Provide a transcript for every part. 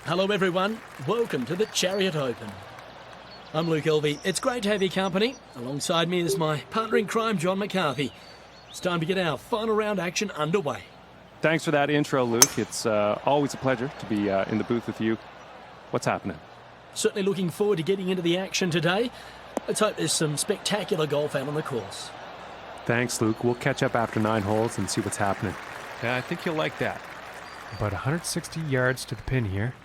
Hello everyone, welcome to the Chariot Open. I'm Luke Elvey. It's great to have your company. Alongside me is my partner in crime, John McCarthy. It's time to get our final round action underway. Thanks for that intro, Luke. It's always a pleasure to be in the booth with you. What's happening? Certainly looking forward to getting into the action today. Let's hope there's some spectacular golf out on the course. Thanks, Luke. We'll catch up after 9 holes and see what's happening. Yeah, I think you'll like that. About 160 yards to the pin here.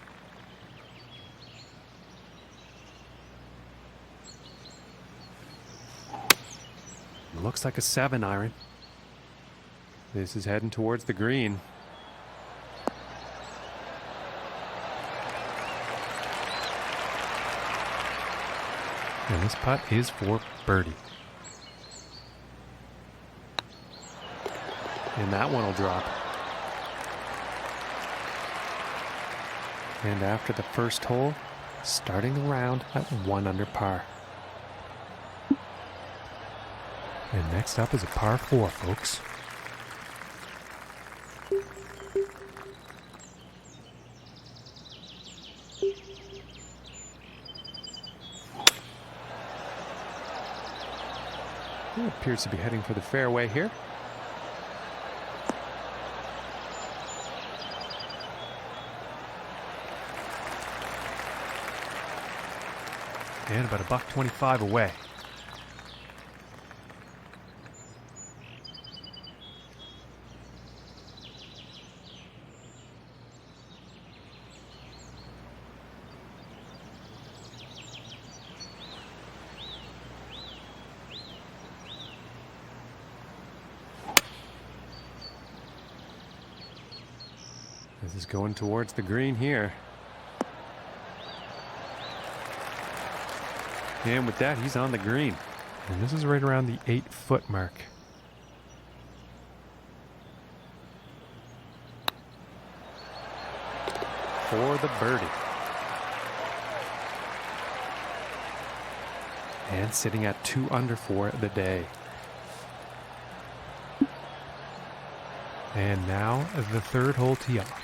Looks like a 7-iron. This is heading towards the green. And this putt is for birdie. And that one will drop. And after the first hole, starting the round at 1 under par. And next up is a par 4, folks. It appears to be heading for the fairway here. And about $125 away. This is going towards the green here. And with that, he's on the green. And this is right around the 8-foot mark. For the birdie. And sitting at 2 under for the day. And now the third hole tee off.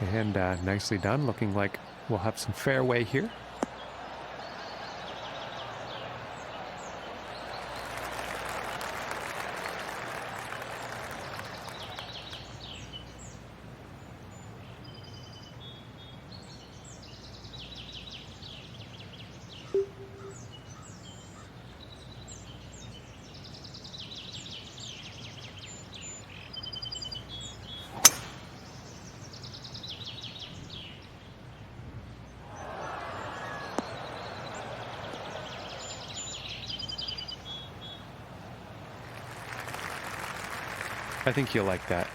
And nicely done. Looking like we'll have some fairway here. I think you'll like that.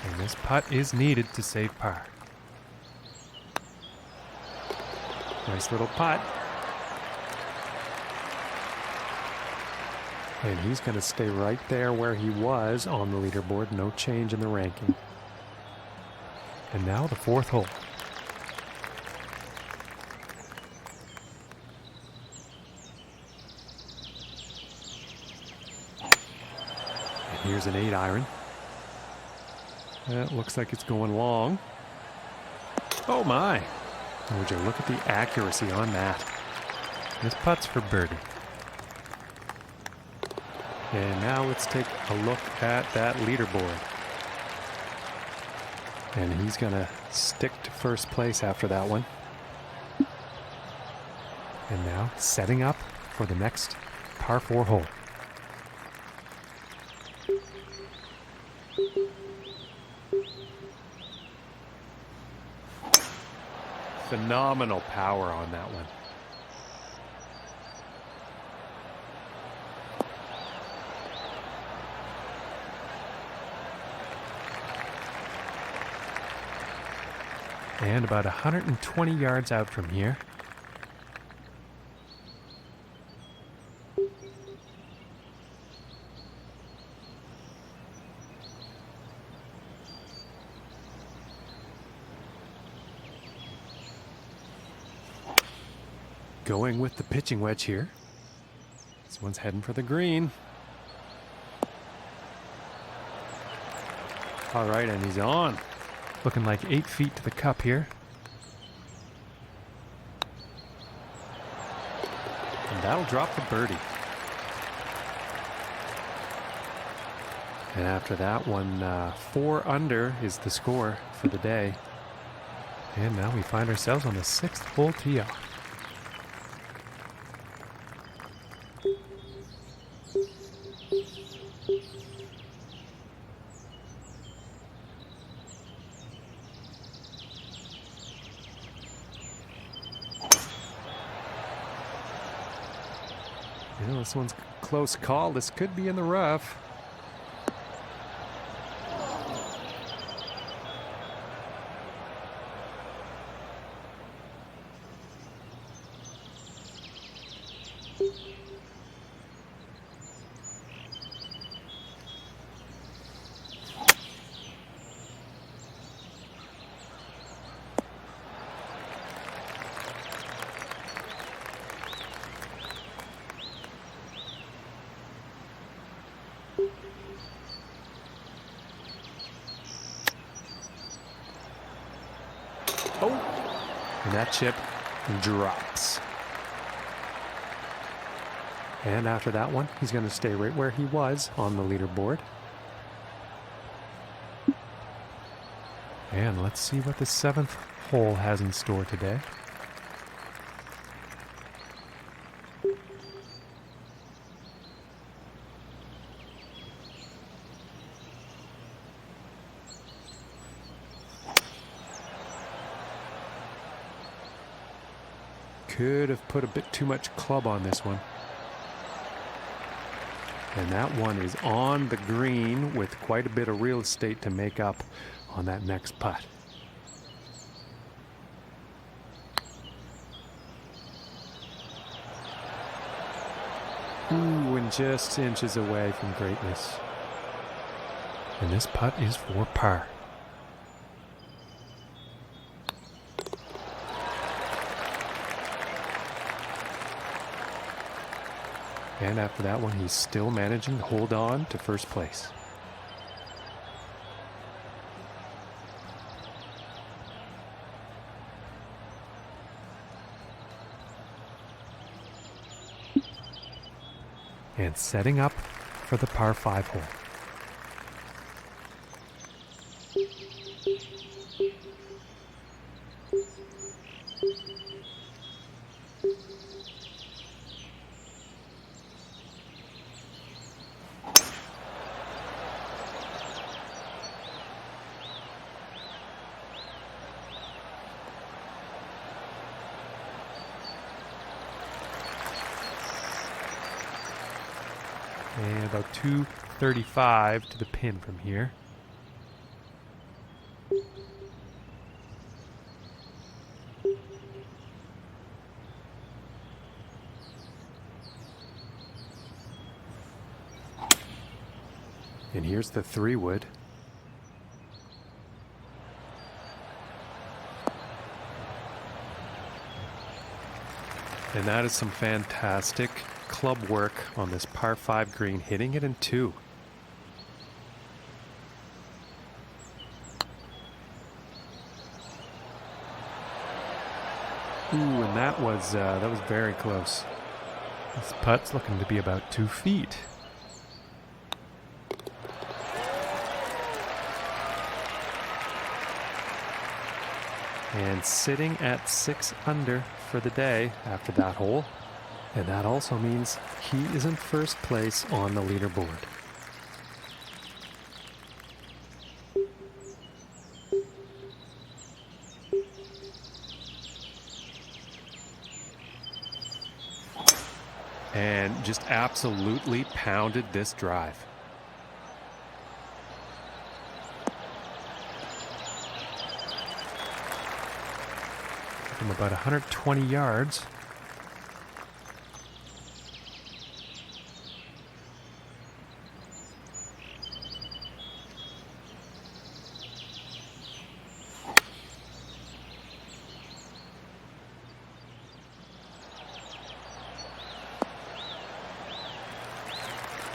And this putt is needed to save par. Nice little putt. And he's going to stay right there where he was on the leaderboard. No change in the ranking. And now the fourth hole. Here's an 8 iron. That looks like it's going long. Oh my! Would you look at the accuracy on that? This putt's for birdie. And now let's take a look at that leaderboard. And he's going to stick to first place after that one. And now setting up for the next par 4 hole. Phenomenal power on that one. And about 120 yards out from here, going with the pitching wedge here. This one's heading for the green. All right, and he's on. Looking like 8 feet to the cup here. And that'll drop the birdie. And after that one, 4 under is the score for the day. And now we find ourselves on the 6th hole tee off. You know, this one's a close call. This could be in the rough. Oh, and that chip drops. And after that one, he's going to stay right where he was on the leaderboard. And let's see what the 7th hole has in store today. Could have put a bit too much club on this one. And that one is on the green with quite a bit of real estate to make up on that next putt. Ooh, and just inches away from greatness. And this putt is for par. And after that one, he's still managing to hold on to first place. And setting up for the par 5 hole. And about 235 to the pin from here. And here's the 3-wood. And that is some fantastic club work on this par 5 green, hitting it in 2. and that was very close. This putt's looking to be about 2 feet. And sitting at 6 under for the day after that hole. And that also means he is in first place on the leaderboard. And just absolutely pounded this drive. From about 120 yards.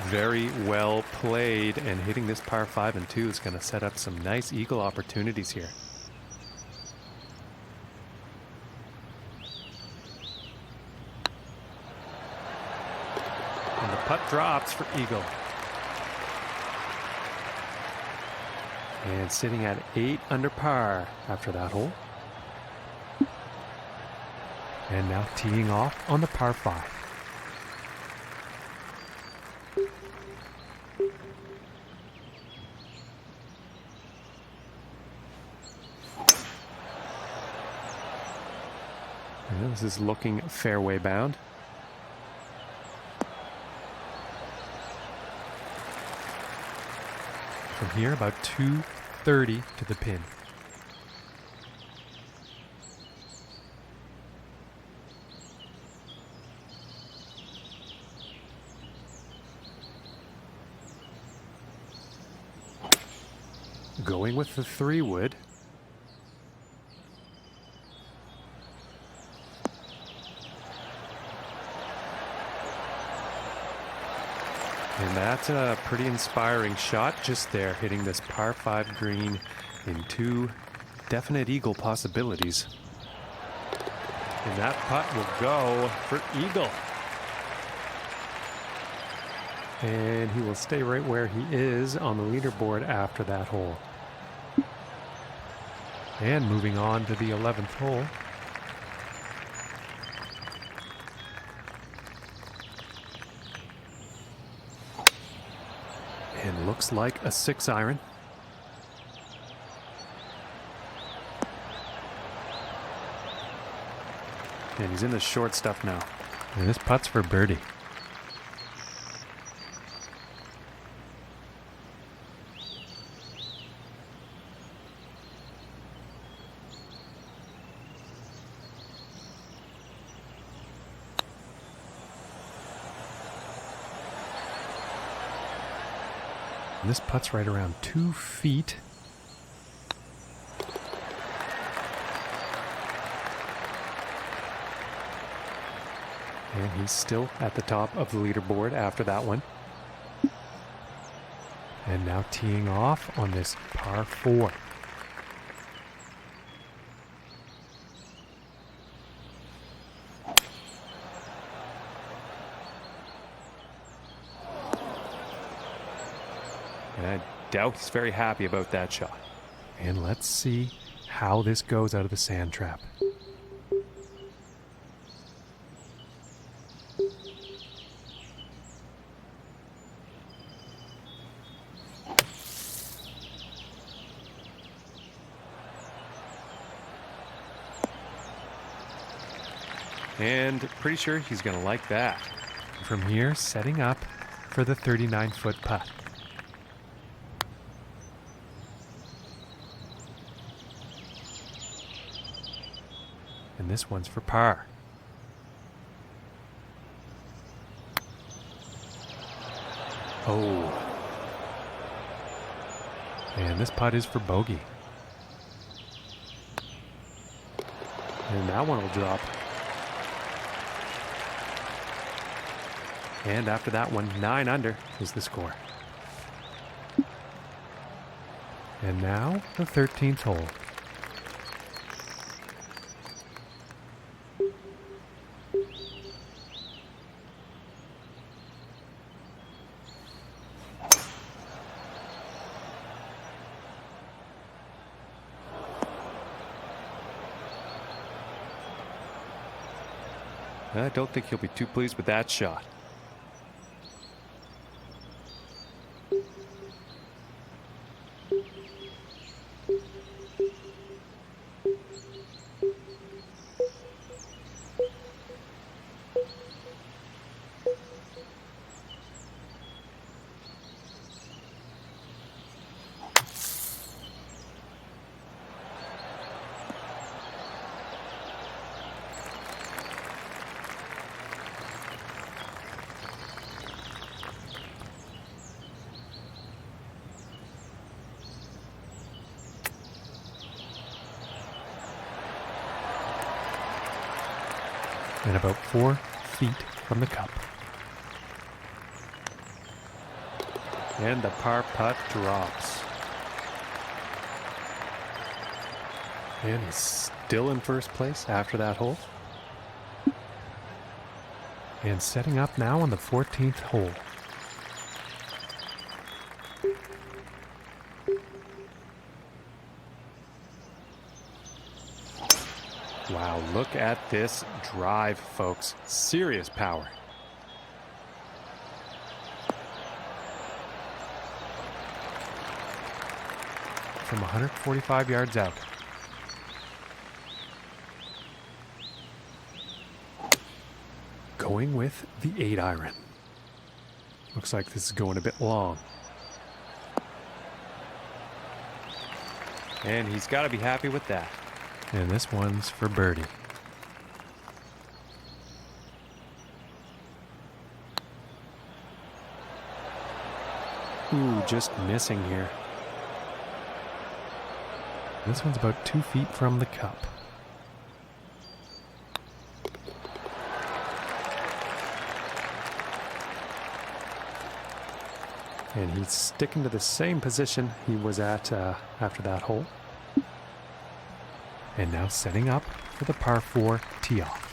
Very well played, and hitting this par 5 and 2 is going to set up some nice eagle opportunities here. And the putt drops for eagle. And sitting at 8 under par after that hole. And now teeing off on the par 5. This is looking fairway bound. From here, about 230 to the pin. Going with the 3-wood. And that's a pretty inspiring shot just there, hitting this par 5 green in 2 definite eagle possibilities. And that putt will go for eagle. And he will stay right where he is on the leaderboard after that hole. And moving on to the 11th hole. And looks like a 6-iron. And he's in the short stuff now. And this putt's for birdie. And this putt's right around 2 feet. And he's still at the top of the leaderboard after that one. And now teeing off on this par 4. And I doubt he's very happy about that shot. And let's see how this goes out of the sand trap. And pretty sure he's going to like that. From here, setting up for the 39-foot putt. And this one's for par. Oh. And this putt is for bogey. And that one will drop. And after that one, 9 under is the score. And now the 13th hole. I don't think he'll be too pleased with that shot. And about 4 feet from the cup. And the par putt drops. And he's still in first place after that hole. And setting up now on the 14th hole. Wow, look at this drive, folks. Serious power. From 145 yards out. Going with the 8-iron. Looks like this is going a bit long. And he's got to be happy with that. And this one's for birdie. Ooh, just missing here. This one's about 2 feet from the cup. And he's sticking to the same position he was at after that hole. And now setting up for the par 4 tee off.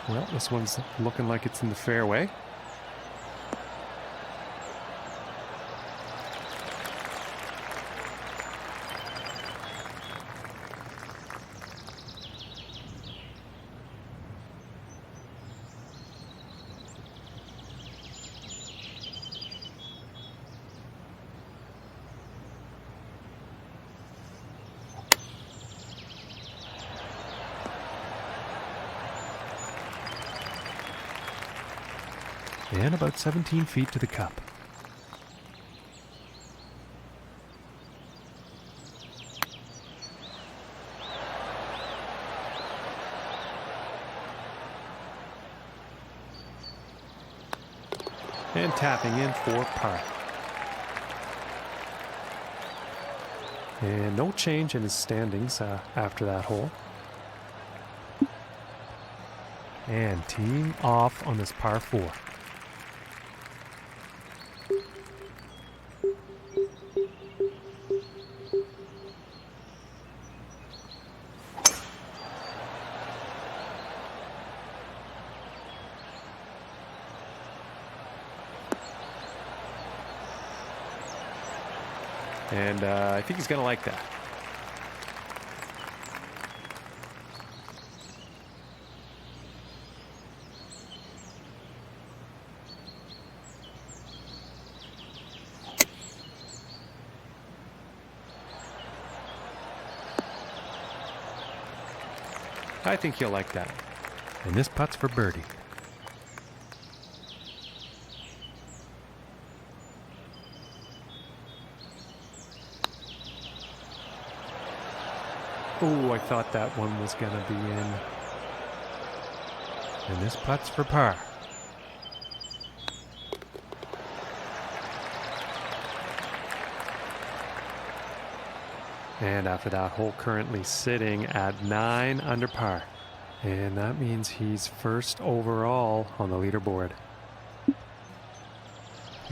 Well, this one's looking like it's in the fairway. And about 17 feet to the cup. And tapping in for par. And no change in his standings after that hole. And teeing off on this par 4. And I think he's going to like that. I think he'll like that. And this putt's for birdie. Oh, I thought that one was going to be in. And this putt's for par. And after that hole, currently sitting at 9 under par. And that means he's first overall on the leaderboard.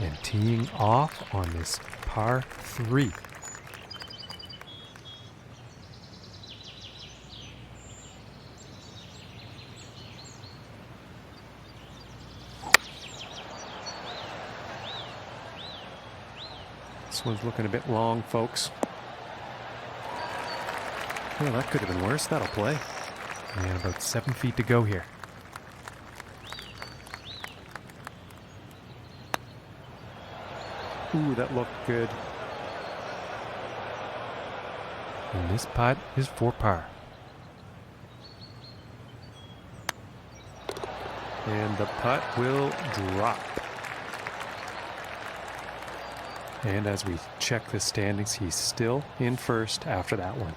And teeing off on this par 3. This one's looking a bit long, folks. Well, that could have been worse. That'll play. And about 7 feet to go here. Ooh, that looked good. And this putt is for par. And the putt will drop. And as we check the standings, he's still in first after that one.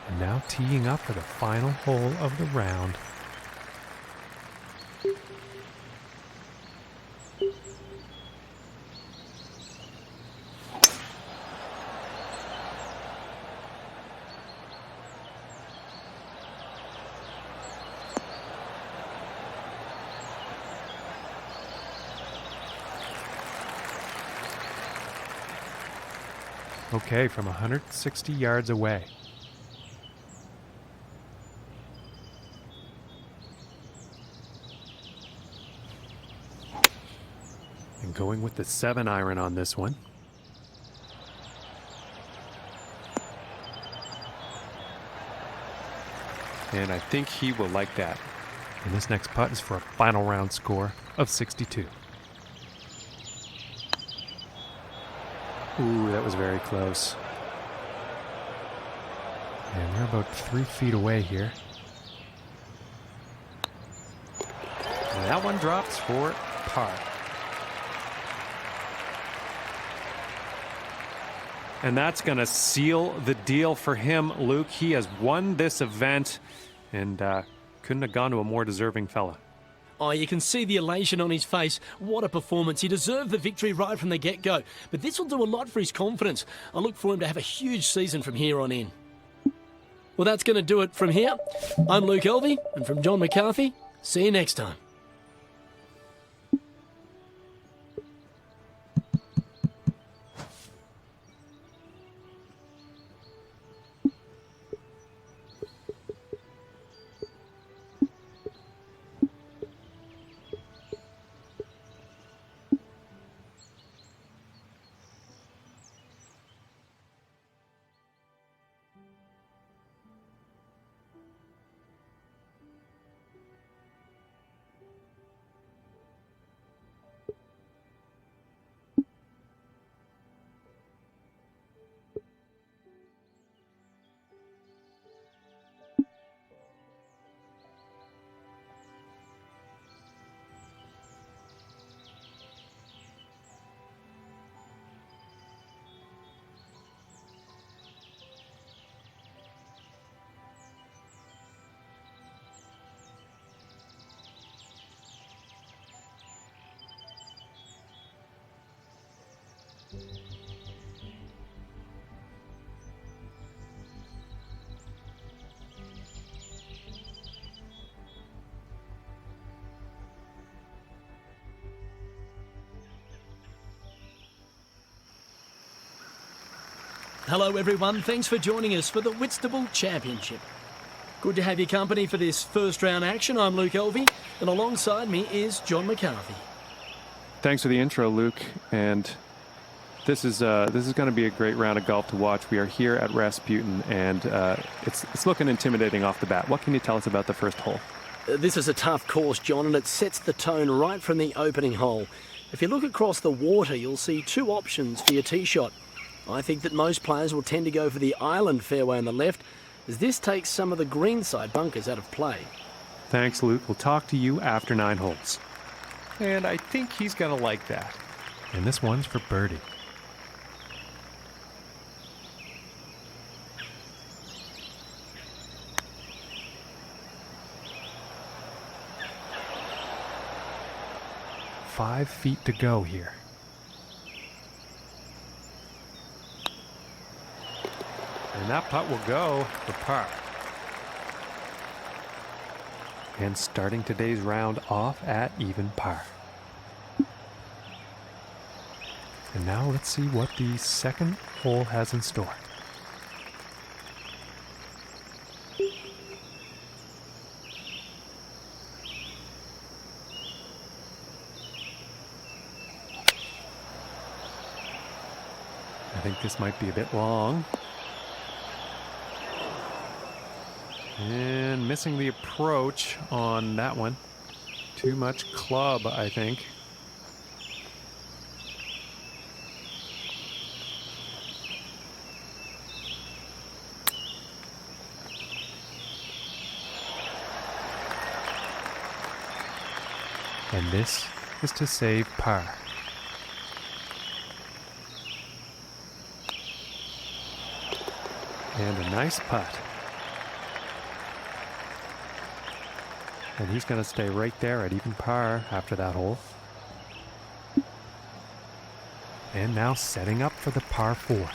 And now teeing up for the final hole of the round. Okay, from 160 yards away. And going with the 7-iron on this one. And I think he will like that. And this next putt is for a final round score of 62. Ooh, that was very close. And we're about 3 feet away here. And that one drops for par. And that's going to seal the deal for him, Luke. He has won this event and couldn't have gone to a more deserving fella. Oh, you can see the elation on his face. What a performance. He deserved the victory right from the get-go. But this will do a lot for his confidence. I look for him to have a huge season from here on in. Well, that's going to do it from here. I'm Luke Elvey, and from John McCarthy, see you next time. Hello everyone, thanks for joining us for the Whitstable Championship. Good to have your company for this first round action. I'm Luke Elvey, and alongside me is John McCarthy. Thanks for the intro, Luke. And this is going to be a great round of golf to watch. We are here at Rasputin, and it's looking intimidating off the bat. What can you tell us about the first hole? This is a tough course, John, and it sets the tone right from the opening hole. If you look across the water, you'll see two options for your tee shot. I think that most players will tend to go for the island fairway on the left, as this takes some of the greenside bunkers out of play. Thanks, Luke. We'll talk to you after 9 holes. And I think he's going to like that. And this one's for birdie. Five feet to go here. And that putt will go for par. And starting today's round off at even par. And now let's see what the second hole has in store. I think this might be a bit long. And missing the approach on that one. Too much club, I think. And this is to save par. And a nice putt. And he's going to stay right there at even par after that hole. And now setting up for the par 4.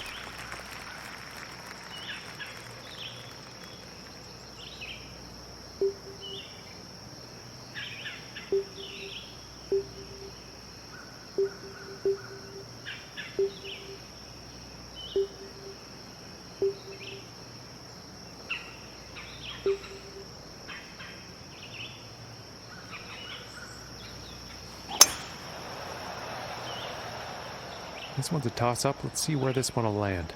This one's a toss-up. Let's see where this one will land.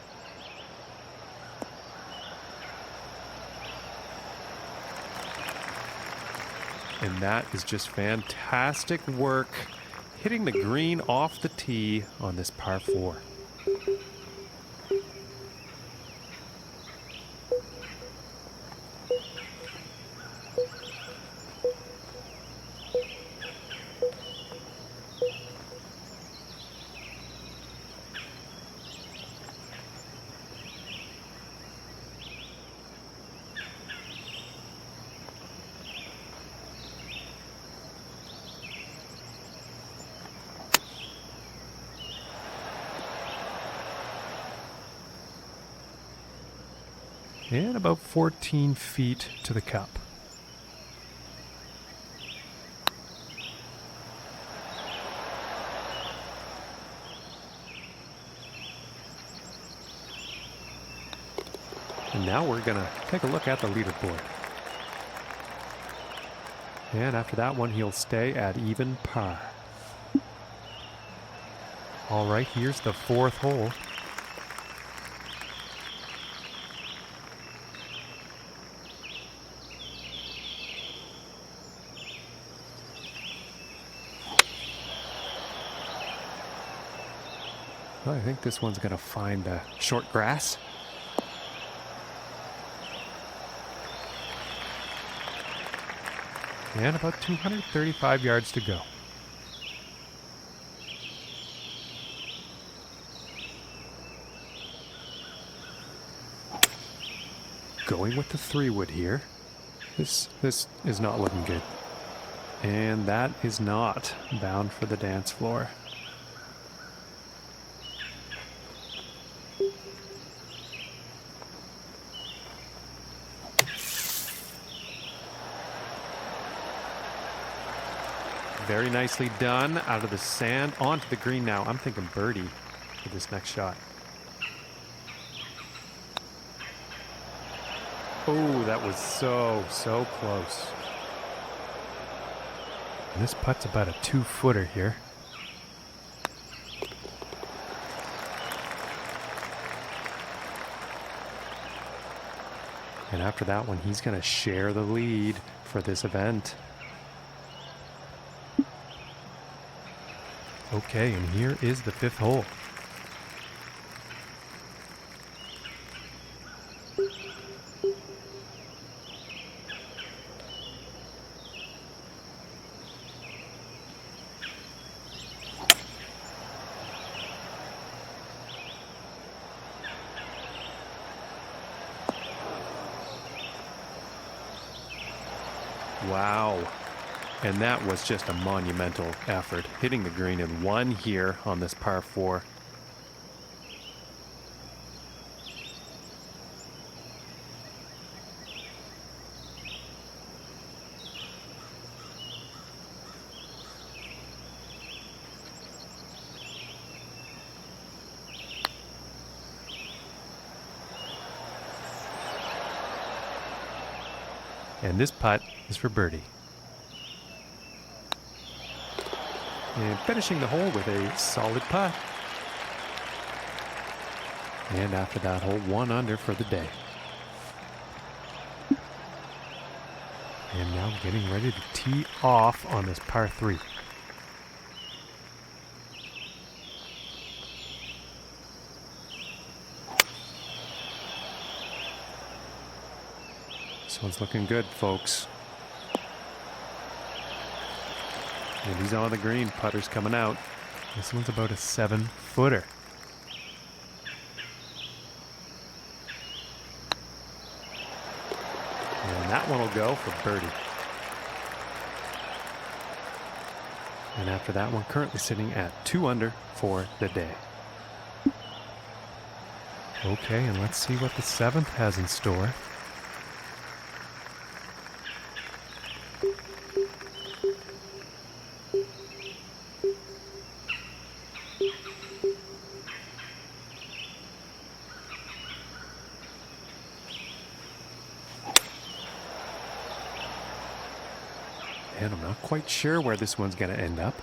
And that is just fantastic work, hitting the green off the tee on this par 4. And about 14 feet to the cup. And now we're going to take a look at the leaderboard. And after that one, he'll stay at even par. All right, here's the 4th hole. Well, I think this one's going to find the short grass. And about 235 yards to go. Going with the 3-wood here. This is not looking good. And that is not bound for the dance floor. Very nicely done out of the sand onto the green now. I'm thinking birdie for this next shot. Oh, that was so close. And this putt's about a 2-footer here. And after that one, he's going to share the lead for this event. Okay, and here is the 5th hole. Wow. And that was just a monumental effort, hitting the green in 1 here on this par 4. And this putt is for birdie. And finishing the hole with a solid putt. And after that hole, 1 under for the day. And now getting ready to tee off on this par 3. This one's looking good, folks. And he's on the green. Putter's coming out. This one's about a 7-footer. And that one will go for birdie. And after that one, currently sitting at 2 under for the day. Okay, and let's see what the 7th has in store. And I'm not quite sure where this one's going to end up.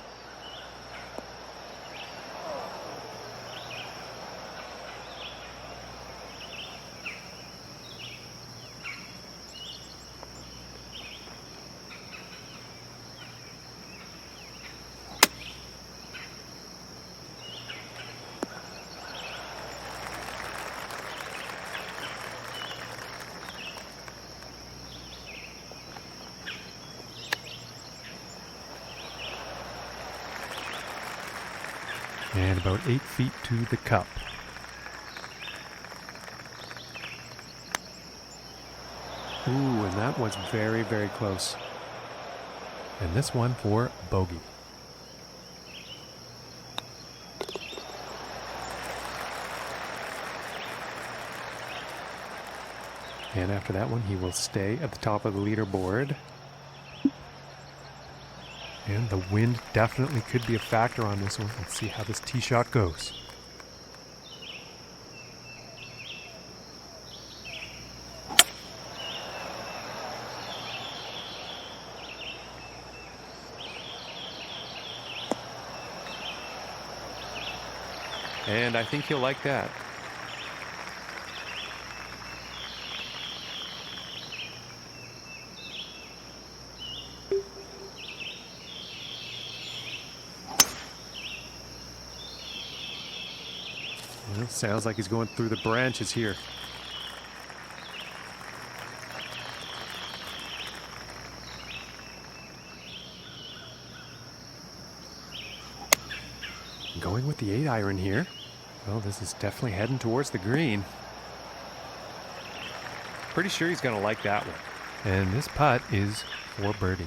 And about 8 feet to the cup. Ooh, and that was very, very close. And this one for bogey. And after that one, he will stay at the top of the leaderboard. And the wind definitely could be a factor on this one. Let's see how this tee shot goes. And I think he'll like that. Well, sounds like he's going through the branches here. Going with the 8-iron here. Well, this is definitely heading towards the green. Pretty sure he's going to like that one. And this putt is for birdie.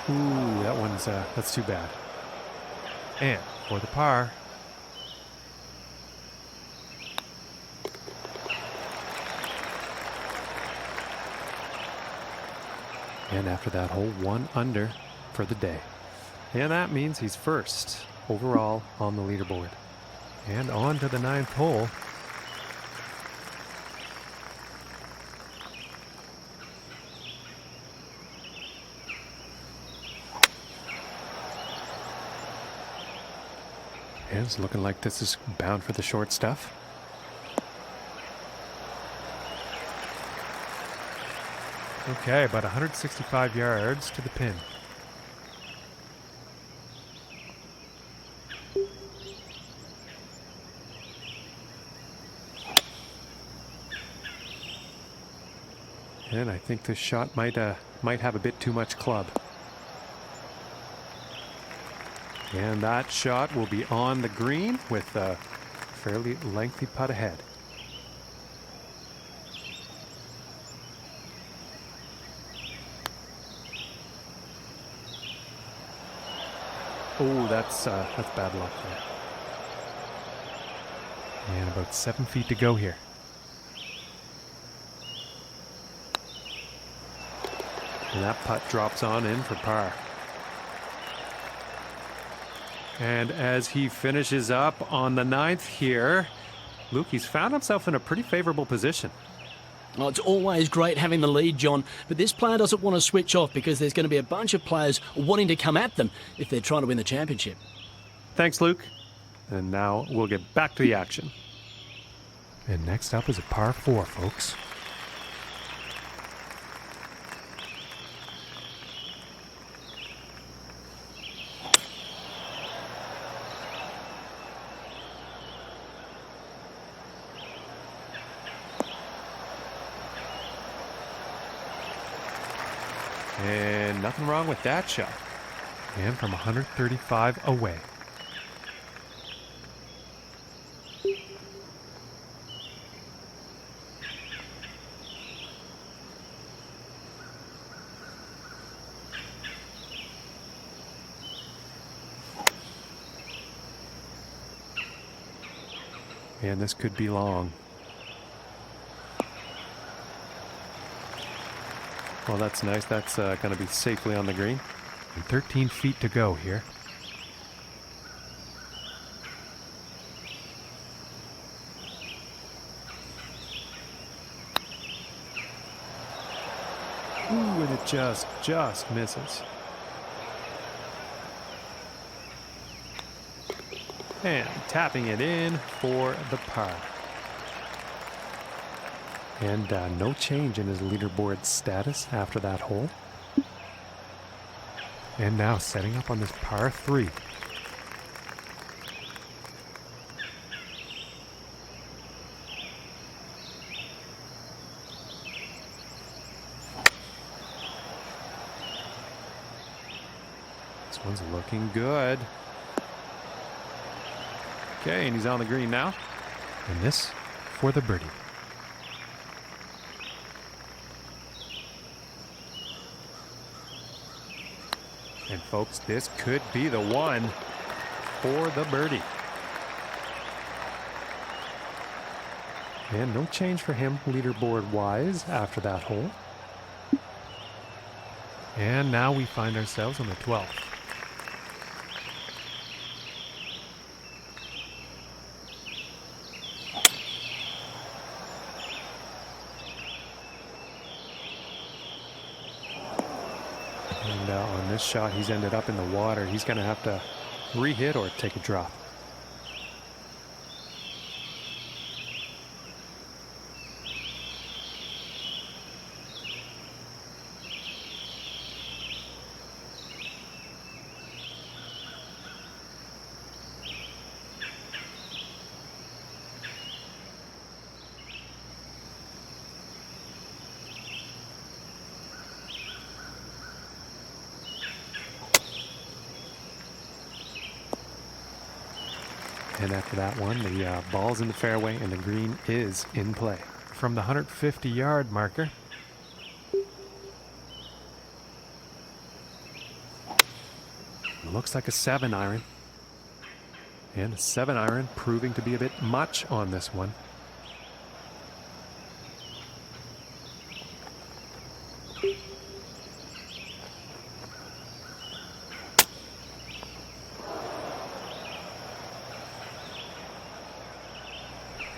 Ooh, that one's, that's too bad. And for the par. And after that hole, 1 under for the day. And that means he's first overall on the leaderboard. And on to the 9th hole. And it's looking like this is bound for the short stuff. Okay, about 165 yards to the pin. And I think this shot might have a bit too much club. And that shot will be on the green with a fairly lengthy putt ahead. Oh, that's bad luck there. And about 7 feet to go here. And that putt drops on in for par. And as he finishes up on the 9th here, Luke, he's found himself in a pretty favorable position. Well, it's always great having the lead, John, but this player doesn't want to switch off because there's going to be a bunch of players wanting to come at them if they're trying to win the championship. Thanks, Luke. And now we'll get back to the action. And next up is a par 4, folks. And nothing wrong with that shot. And from 135 away. And this could be long. Well, that's nice. That's going to be safely on the green. And 13 feet to go here. Ooh, and it just misses. And tapping it in for the par. And no change in his leaderboard status after that hole. And now setting up on this par 3. This one's looking good. Okay, and he's on the green now. And this for the birdie. And folks, this could be the one for the birdie. And no change for him leaderboard-wise after that hole. And now we find ourselves on the 12th. And on this shot, he's ended up in the water. He's going to have to re-hit or take a drop. And after that one, the ball's in the fairway and the green is in play. From the 150-yard marker. Looks like a 7-iron. And a 7-iron proving to be a bit much on this one.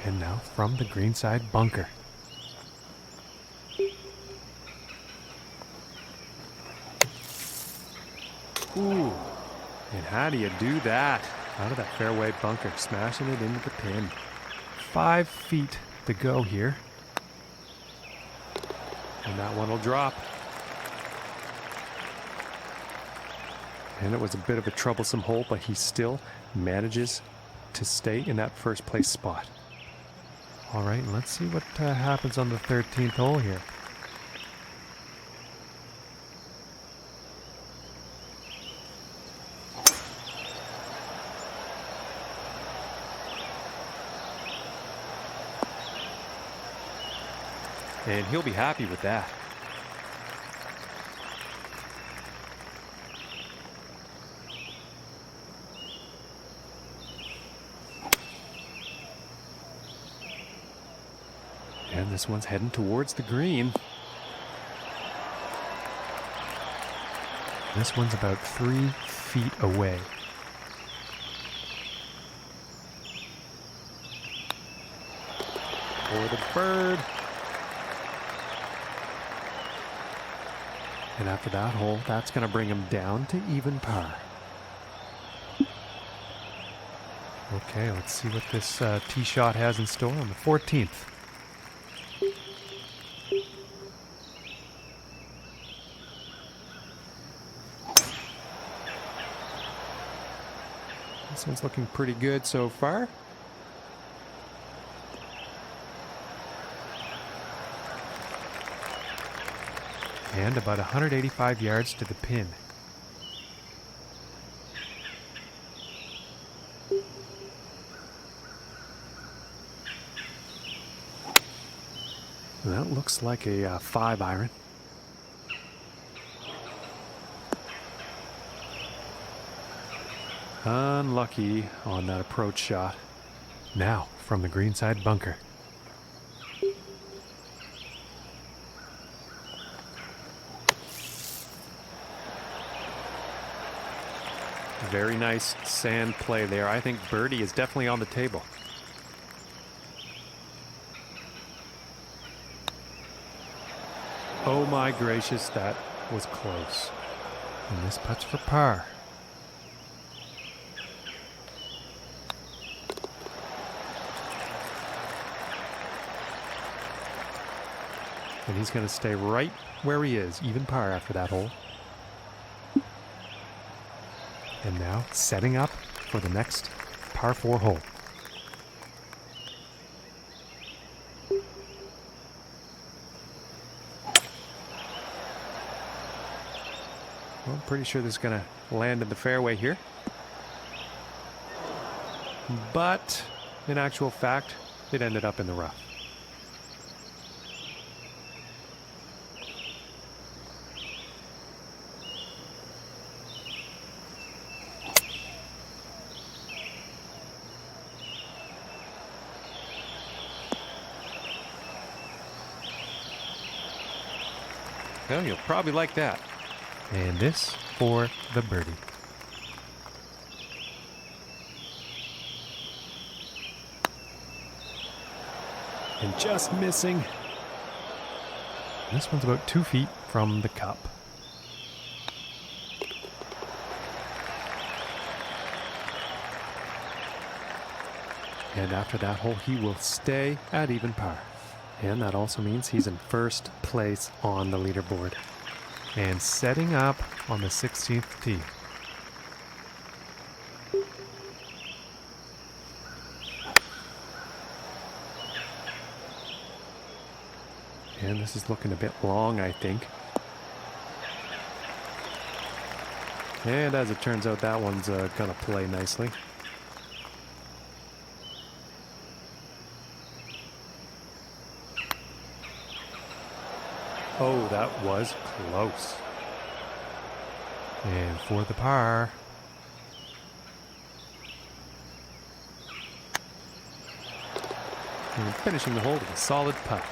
And now from the greenside bunker. Ooh. And how do you do that? Out of that fairway bunker, smashing it into the pin. 5 feet to go here. And that one will drop. And it was a bit of a troublesome hole, but he still manages to stay in that first place spot. All right, let's see what happens on the 13th hole here. And he'll be happy with that. And this one's heading towards the green. This one's about 3 feet away. for the bird. And after that hole, that's going to bring him down to even par. Okay, let's see what this tee shot has in store on the 14th. This one's looking pretty good so far. And about 185 yards to the pin. That looks like a 5-iron. Unlucky on that approach shot. Now from the greenside bunker. Very nice sand play there. I think birdie is definitely on the table. Oh my gracious, that was close. And this putt's for par. And he's going to stay right where he is, even par after that hole. And now setting up for the next par 4 hole. Well, I'm pretty sure this is going to land in the fairway here. But in actual fact, it ended up in the rough. Well, you'll probably like that. And this for the birdie. And just missing. This one's about 2 feet from the cup. And after that hole, he will stay at even par. And that also means he's in first place on the leaderboard. And setting up on the 16th tee. And this is looking a bit long, I think. And as it turns out, that one's gonna play nicely. Oh, that was close. And for the par. And finishing the hole with a solid putt.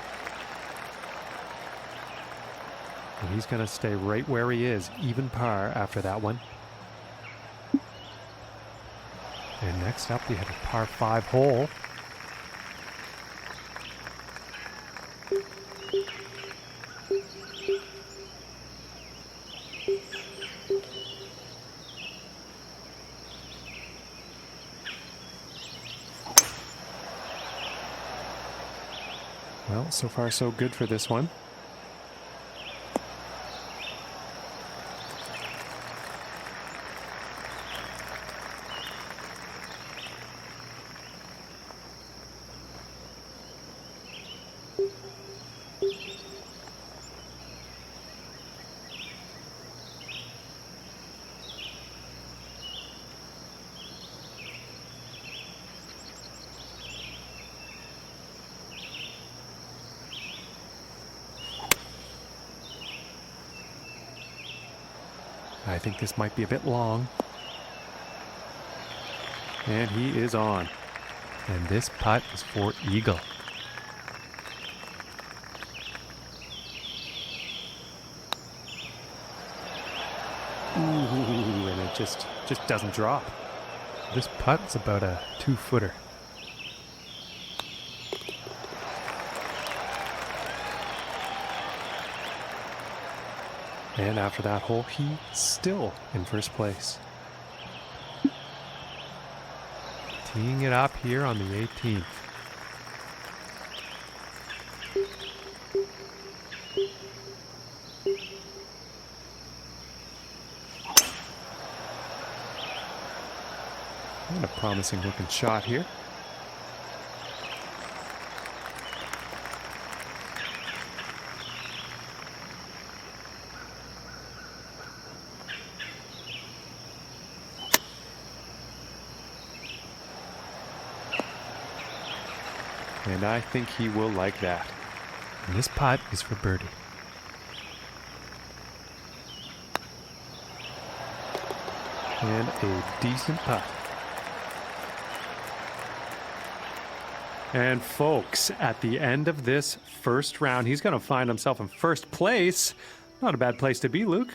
And he's going to stay right where he is, even par after that one. And next up, we have a par 5 hole. Well, so far so good for this one. I think this might be a bit long. And he is on. And this putt is for eagle. Ooh, and it just doesn't drop. This putt's about a 2-footer. And after that hole, he's still in first place. Teeing it up here on the 18th. And a promising looking shot here. And I think he will like that. And this putt is for birdie. And a decent putt. And folks, at the end of this first round, he's going to find himself in first place. Not a bad place to be, Luke.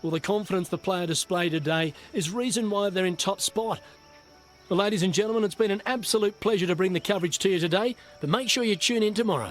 Well, the confidence the player displayed today is reason why they're in top spot. Well, ladies and gentlemen, it's been an absolute pleasure to bring the coverage to you today, but make sure you tune in tomorrow.